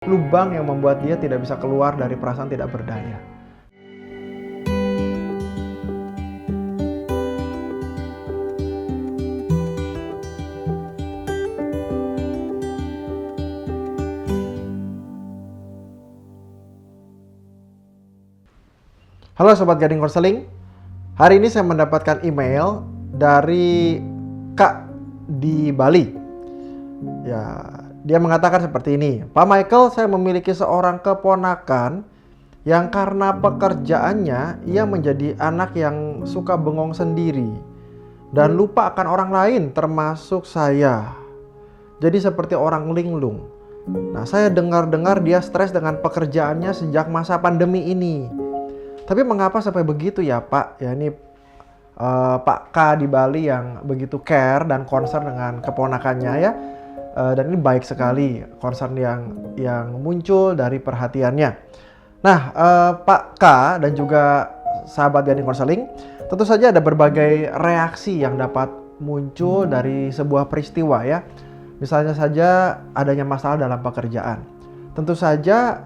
lubang yang membuat dia tidak bisa keluar dari perasaan tidak berdaya. Halo Sobat Gading Konseling, hari ini saya mendapatkan email dari Kak di Bali. Ya, dia mengatakan seperti ini, Pak Michael, saya memiliki seorang keponakan yang karena pekerjaannya ia menjadi anak yang suka bengong sendiri dan lupa akan orang lain termasuk saya. Jadi seperti orang linglung. Nah, saya dengar-dengar dia stres dengan pekerjaannya sejak masa pandemi ini. Tapi mengapa sampai begitu ya Pak? Ya ini Pak K di Bali yang begitu care dan concern dengan keponakannya ya. Dan ini baik sekali concern yang muncul dari perhatiannya. Nah, Pak K dan juga sahabat Gading Konseling, tentu saja ada berbagai reaksi yang dapat muncul dari sebuah peristiwa ya. Misalnya saja adanya masalah dalam pekerjaan. Tentu saja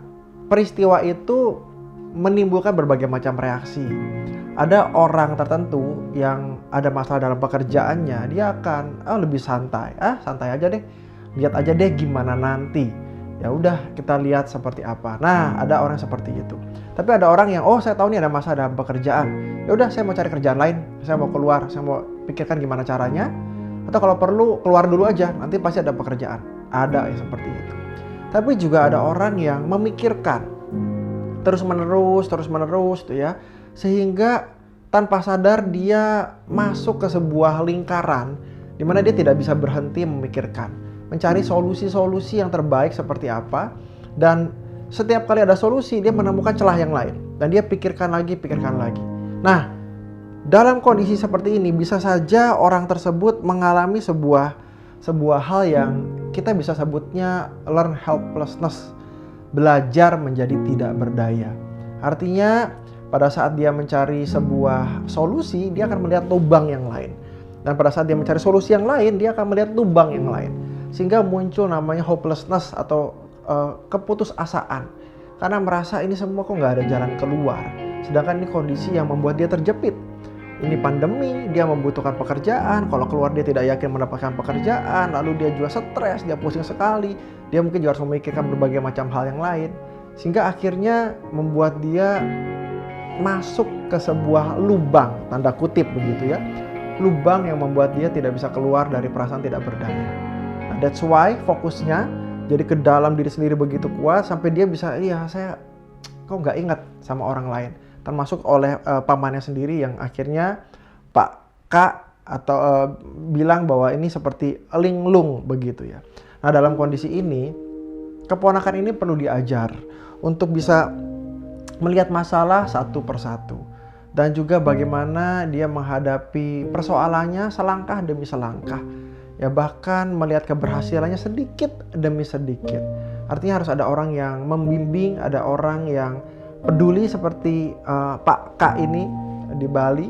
peristiwa itu menimbulkan berbagai macam reaksi. Ada orang tertentu yang ada masalah dalam pekerjaannya, dia akan lebih santai. Santai aja deh. Lihat aja deh gimana nanti. Ya udah, kita lihat seperti apa. Nah, ada orang seperti itu. Tapi ada orang yang saya tahu nih ada masalah dalam pekerjaan. Ya udah, saya mau cari kerjaan lain. Saya mau keluar, saya mau pikirkan gimana caranya. Atau kalau perlu keluar dulu aja, nanti pasti ada pekerjaan. Ada yang seperti itu. Tapi juga ada orang yang memikirkan terus menerus tuh ya, sehingga tanpa sadar dia masuk ke sebuah lingkaran di mana dia tidak bisa berhenti memikirkan, mencari solusi-solusi yang terbaik seperti apa, dan setiap kali ada solusi dia menemukan celah yang lain dan dia pikirkan lagi. Nah, dalam kondisi seperti ini bisa saja orang tersebut mengalami sebuah hal yang kita bisa sebutnya learn helplessness, belajar menjadi tidak berdaya. Artinya pada saat dia mencari sebuah solusi, dia akan melihat lubang yang lain. Dan pada saat dia mencari solusi yang lain, dia akan melihat lubang yang lain. Sehingga muncul namanya hopelessness atau keputusasaan. Karena merasa ini semua kok nggak ada jalan keluar. Sedangkan ini kondisi yang membuat dia terjepit. Ini pandemi, dia membutuhkan pekerjaan. Kalau keluar dia tidak yakin mendapatkan pekerjaan. Lalu dia juga stres, dia pusing sekali. Dia mungkin juga harus memikirkan berbagai macam hal yang lain. Sehingga akhirnya membuat dia masuk ke sebuah lubang, tanda kutip begitu ya. Lubang yang membuat dia tidak bisa keluar dari perasaan tidak berdaya. Nah, that's why fokusnya jadi ke dalam diri sendiri begitu kuat. Sampai dia bisa, saya kok nggak ingat sama orang lain. Termasuk oleh pamannya sendiri yang akhirnya Pak K atau bilang bahwa ini seperti linglung begitu ya. Nah, dalam kondisi ini keponakan ini perlu diajar untuk bisa melihat masalah satu persatu dan juga bagaimana dia menghadapi persoalannya selangkah demi selangkah. Ya, bahkan melihat keberhasilannya sedikit demi sedikit. Artinya harus ada orang yang membimbing, ada orang yang peduli seperti Pak K ini di Bali,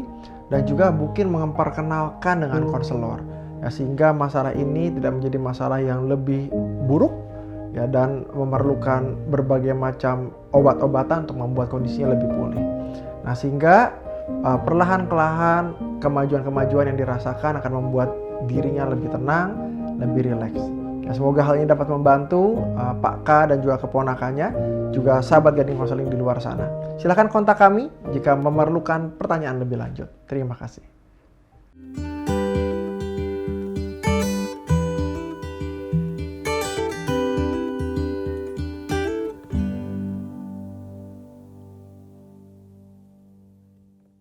dan juga mungkin memperkenalkan dengan konselor ya, sehingga masalah ini tidak menjadi masalah yang lebih buruk ya, dan memerlukan berbagai macam obat-obatan untuk membuat kondisinya lebih pulih. Nah, sehingga perlahan-lahan kemajuan-kemajuan yang dirasakan akan membuat dirinya lebih tenang, lebih rileks. Ya, semoga hal ini dapat membantu Pak K dan juga keponakannya, juga sahabat Gading Konseling di luar sana. Silakan kontak kami jika memerlukan pertanyaan lebih lanjut. Terima kasih.